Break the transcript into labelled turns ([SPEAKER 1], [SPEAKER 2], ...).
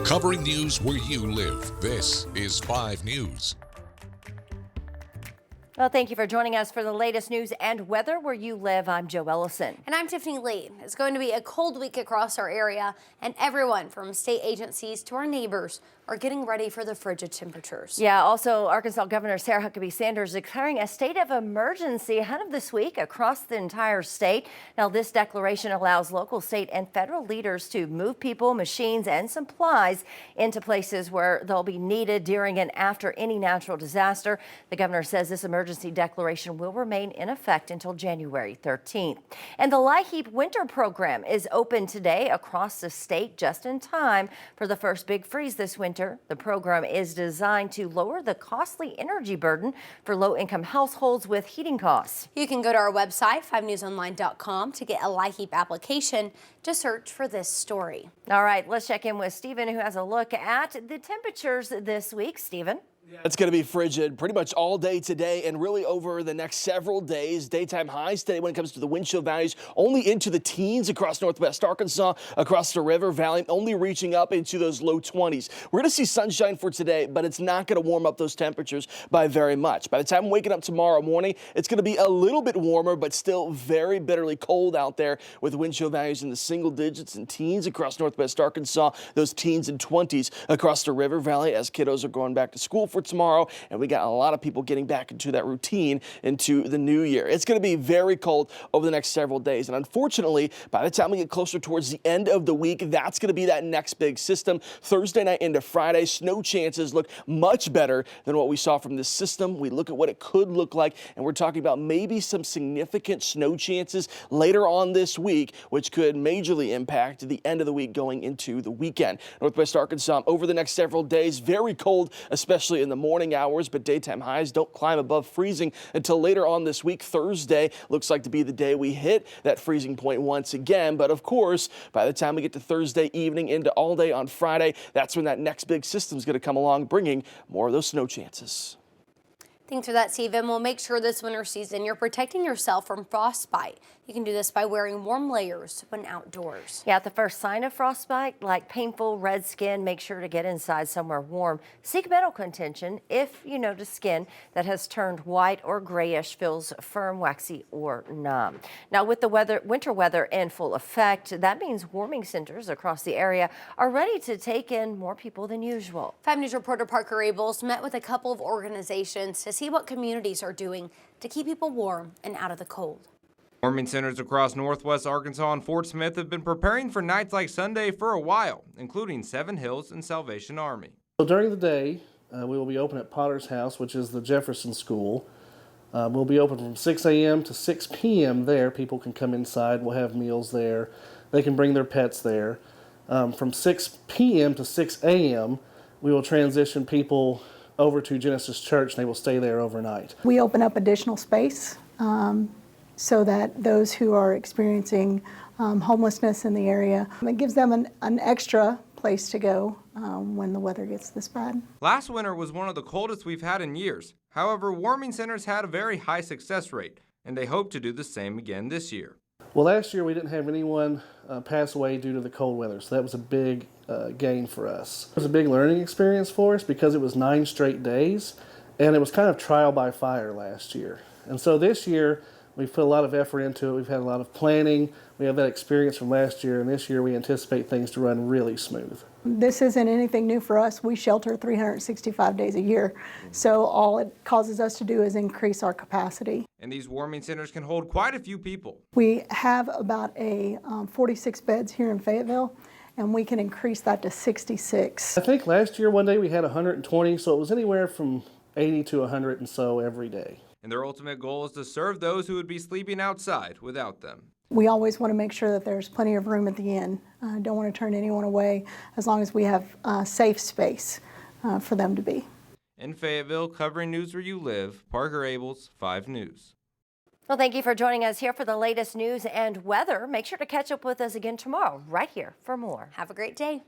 [SPEAKER 1] Covering news where you live. This is 5 News.
[SPEAKER 2] Well, thank you for joining us for the latest news and weather where you live. I'm Joe Ellison.
[SPEAKER 3] And I'm Tiffany Lee. It's going to be a cold week across our area, and everyone from state agencies to our neighbors are getting ready for the frigid temperatures.
[SPEAKER 2] Yeah, also Arkansas Governor Sarah Huckabee Sanders declaring a state of emergency ahead of this week across the entire state. Now, this declaration allows local, state, and federal leaders to move people, machines, and supplies into places where they'll be needed during and after any natural disaster. The governor says this emergency declaration will remain in effect until January 13th. And the LIHEAP winter program is open today across the state just in time for the first big freeze this winter. The program is designed to lower the costly energy burden for low-income households with heating costs.
[SPEAKER 3] You can go to our website, 5newsonline.com, to get a LIHEAP application. Just search for this story.
[SPEAKER 2] All right, let's check in with Stephen, who has a look at the temperatures this week. Stephen?
[SPEAKER 4] It's going to be frigid pretty much all day today and really over the next several days. Daytime highs today when it comes to the wind chill values only into the teens across northwest Arkansas, across the river valley, only reaching up into those low 20s. We're going to see sunshine for today, but it's not going to warm up those temperatures by very much. By the time I'm waking up tomorrow morning, it's going to be a little bit warmer, but still very bitterly cold out there with wind chill values in the single digits and teens across northwest Arkansas, those teens and 20s across the river valley as kiddos are going back to school for tomorrow, and we got a lot of people getting back into that routine into the new year. It's going to be very cold over the next several days, and unfortunately, by the time we get closer towards the end of the week, that's going to be that next big system. Thursday night into Friday, snow chances look much better than what we saw from this system. We look at what it could look like, and we're talking about maybe some significant snow chances later on this week, which could majorly impact the end of the week going into the weekend. Northwest Arkansas over the next several days, very cold, especially in the morning hours, but daytime highs don't climb above freezing until later on this week. Thursday looks like to be the day we hit that freezing point once again. But of course, by the time we get to Thursday evening into all day on Friday, that's when that next big system is going to come along, bringing more of those snow chances.
[SPEAKER 3] Thanks for that, Stephen. We'll make sure this winter season you're protecting yourself from frostbite. You can do this by wearing warm layers when outdoors.
[SPEAKER 2] Yeah, at the first sign of frostbite, like painful red skin, make sure to get inside somewhere warm. Seek medical attention if you notice skin that has turned white or grayish, feels firm, waxy, or numb. Now, with the winter weather in full effect, that means warming centers across the area are ready to take in more people than usual.
[SPEAKER 3] 5 News reporter Parker Abels met with a couple of organizations to see what communities are doing to keep people warm and out of the cold.
[SPEAKER 5] Warming centers across northwest Arkansas and Fort Smith have been preparing for nights like Sunday for a while, including Seven Hills and Salvation Army.
[SPEAKER 6] So during the day, we will be open at Potter's House, which is the Jefferson School. We'll be open from 6 a.m. to 6 p.m. there. People can come inside. We'll have meals there. They can bring their pets there. From 6 p.m. to 6 a.m., we will transition people over to Genesis Church, and they will stay there overnight.
[SPEAKER 7] We open up additional space so that those who are experiencing homelessness in the area, it gives them an extra place to go when the weather gets this bad.
[SPEAKER 5] Last winter was one of the coldest we've had in years. However, warming centers had a very high success rate, and they hope to do the same again this year.
[SPEAKER 6] Well, last year we didn't have anyone pass away due to the cold weather, so that was a big gain for us. It was a big learning experience for us because it was 9 straight days, and it was kind of trial by fire last year. And so this year, we've put a lot of effort into it. We've had a lot of planning. We have that experience from last year, and this year we anticipate things to run really smooth.
[SPEAKER 7] This isn't anything new for us. We shelter 365 days a year, so all it causes us to do is increase our capacity.
[SPEAKER 5] And these warming centers can hold quite a few people.
[SPEAKER 7] We have about 46 beds here in Fayetteville, and we can increase that to 66.
[SPEAKER 6] I think last year one day we had 120, so it was anywhere from 80 to 100 and so every day.
[SPEAKER 5] And their ultimate goal is to serve those who would be sleeping outside without them.
[SPEAKER 7] We always want to make sure that there's plenty of room at the inn. Don't want to turn anyone away as long as we have safe space for them to be.
[SPEAKER 5] In Fayetteville, covering news where you live, Parker Abels, 5 News.
[SPEAKER 2] Well, thank you for joining us here for the latest news and weather. Make sure to catch up with us again tomorrow right here for more.
[SPEAKER 3] Have a great day.